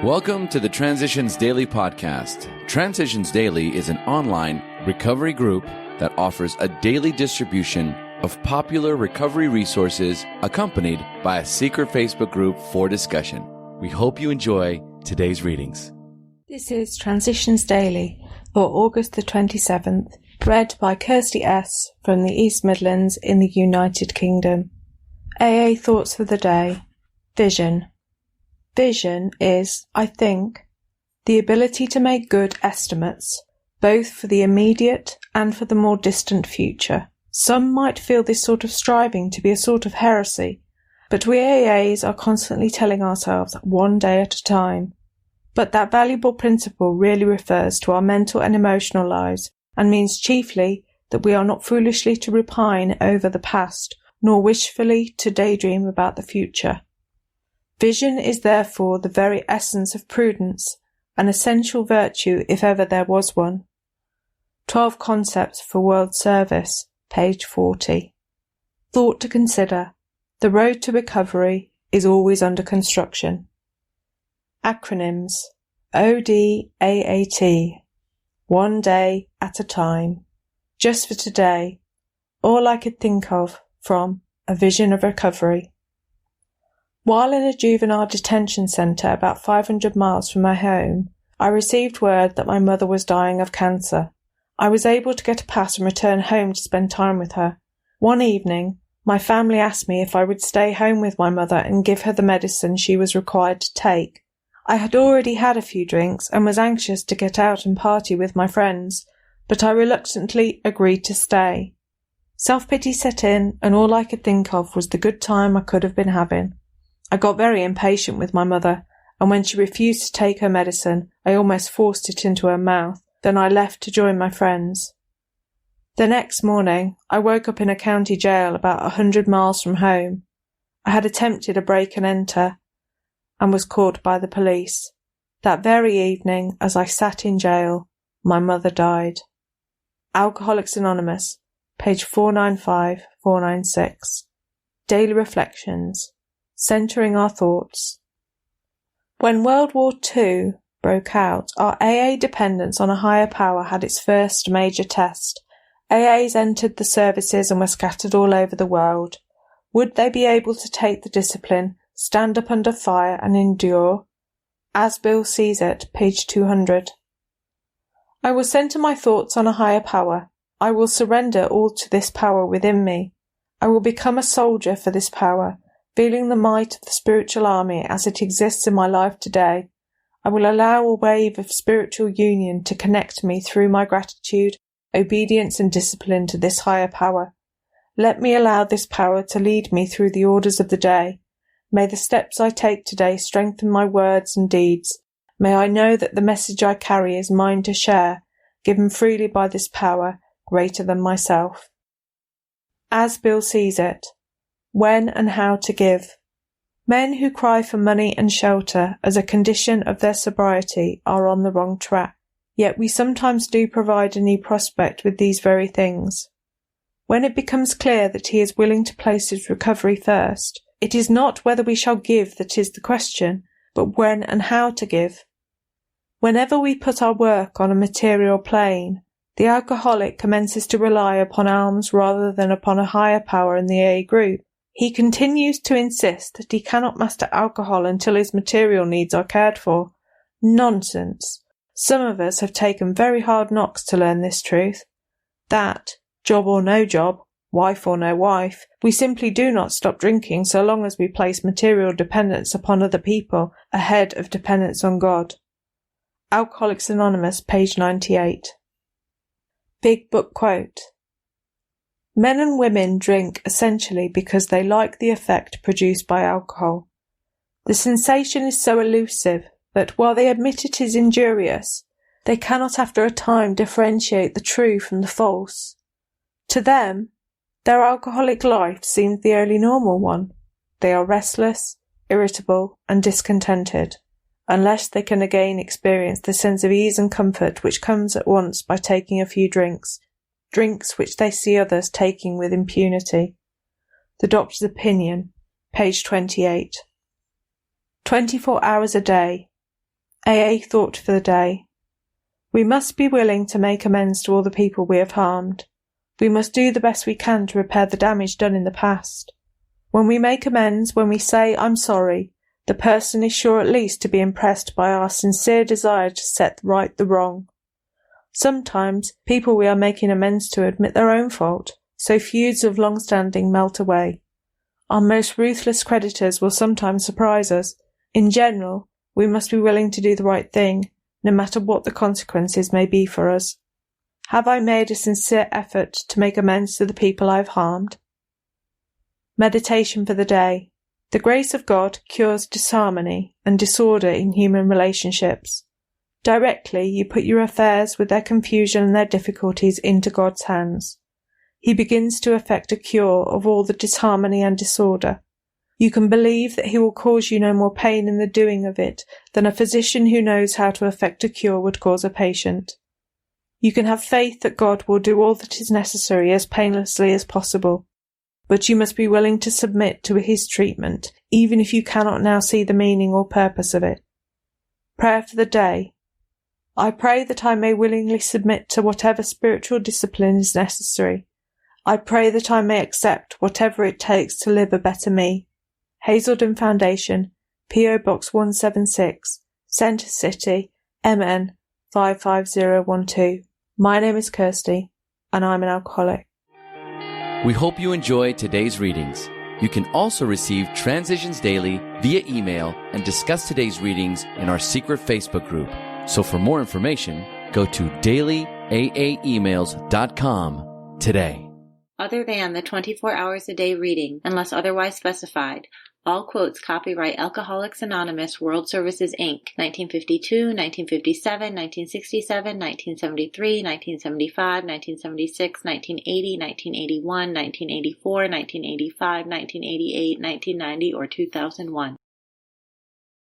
Welcome to the Transitions Daily podcast. Transitions Daily is an online recovery group that offers a daily distribution of popular recovery resources accompanied by a secret Facebook group for discussion. We hope you enjoy today's readings. This is Transitions Daily for August the 27th, read by Kirsty S. from the East Midlands in the United Kingdom. AA Thoughts for the Day. Vision. Vision is, I think, the ability to make good estimates, both for the immediate and for the more distant future. Some might feel this sort of striving to be a sort of heresy, but we AAs are constantly telling ourselves one day at a time. But that valuable principle really refers to our mental and emotional lives and means chiefly that we are not foolishly to repine over the past, nor wishfully to daydream about the future. Vision is therefore the very essence of prudence, an essential virtue if ever there was one. 12 Concepts for World Service, page 40. Thought to consider. The road to recovery is always under construction. Acronyms. ODAAT. One day at a time. Just for today. All I could think of from A Vision of Recovery. While in a juvenile detention centre about 500 miles from my home, I received word that my mother was dying of cancer. I was able to get a pass and return home to spend time with her. One evening, my family asked me if I would stay home with my mother and give her the medicine she was required to take. I had already had a few drinks and was anxious to get out and party with my friends, but I reluctantly agreed to stay. Self-pity set in, and all I could think of was the good time I could have been having. I got very impatient with my mother, and when she refused to take her medicine, I almost forced it into her mouth. Then I left to join my friends. The next morning, I woke up in a county jail about 100 miles from home. I had attempted a break and enter, and was caught by the police. That very evening, as I sat in jail, my mother died. Alcoholics Anonymous, page 495-496. Daily Reflections. Centering our thoughts. When World War II broke out, our AA dependence on a higher power had its first major test. AAs entered the services and were scattered all over the world. Would they be able to take the discipline, stand up under fire and endure? As Bill sees it, page 200. I will centre my thoughts on a higher power. I will surrender all to this power within me. I will become a soldier for this power, feeling the might of the spiritual army as it exists in my life today. I will allow a wave of spiritual union to connect me through my gratitude, obedience and discipline to this higher power. Let me allow this power to lead me through the orders of the day. May the steps I take today strengthen my words and deeds. May I know that the message I carry is mine to share, given freely by this power, greater than myself. As Bill sees it. When and how to give. Men who cry for money and shelter as a condition of their sobriety are on the wrong track. Yet we sometimes do provide a new prospect with these very things. When it becomes clear that he is willing to place his recovery first, it is not whether we shall give that is the question, but when and how to give. Whenever we put our work on a material plane, the alcoholic commences to rely upon alms rather than upon a higher power in the AA group. He continues to insist that he cannot master alcohol until his material needs are cared for. Nonsense. Some of us have taken very hard knocks to learn this truth. That, job or no job, wife or no wife, we simply do not stop drinking so long as we place material dependence upon other people ahead of dependence on God. Alcoholics Anonymous, page 98. Big Book Quote. Men and women drink essentially because they like the effect produced by alcohol. The sensation is so elusive that while they admit it is injurious, they cannot after a time differentiate the true from the false. To them, their alcoholic life seems the only normal one. They are restless, irritable, and discontented, unless they can again experience the sense of ease and comfort which comes at once by taking a few drinks which they see others taking with impunity. The Doctor's Opinion, page 28. 24 hours a day. AA thought for the day. We must be willing to make amends to all the people we have harmed. We must do the best we can to repair the damage done in the past. When we make amends, when we say, "I'm sorry," the person is sure at least to be impressed by our sincere desire to set right the wrong. Sometimes people we are making amends to admit their own fault, so feuds of long standing melt away. Our most ruthless creditors will sometimes surprise us. In general, we must be willing to do the right thing, no matter what the consequences may be for us. Have I made a sincere effort to make amends to the people I have harmed? Meditation for the day. The grace of God cures disharmony and disorder in human relationships. Directly you put your affairs with their confusion and their difficulties into God's hands. He begins to effect a cure of all the disharmony and disorder. You can believe that he will cause you no more pain in the doing of it than a physician who knows how to effect a cure would cause a patient. You can have faith that God will do all that is necessary as painlessly as possible, but you must be willing to submit to his treatment, even if you cannot now see the meaning or purpose of it. Prayer for the day. I pray that I may willingly submit to whatever spiritual discipline is necessary. I pray that I may accept whatever it takes to live a better me. Hazelden Foundation, P.O. Box 176, Centre City, MN 55012. My name is Kirsty, and I'm an alcoholic. We hope you enjoyed today's readings. You can also receive Transitions Daily via email and discuss today's readings in our secret Facebook group. So for more information, go to dailyaaemails.com today. Other than the 24 hours a day reading, unless otherwise specified, all quotes copyright Alcoholics Anonymous World Services, Inc., 1952, 1957, 1967, 1973, 1975, 1976, 1980, 1981, 1984, 1985, 1988, 1990, or 2001.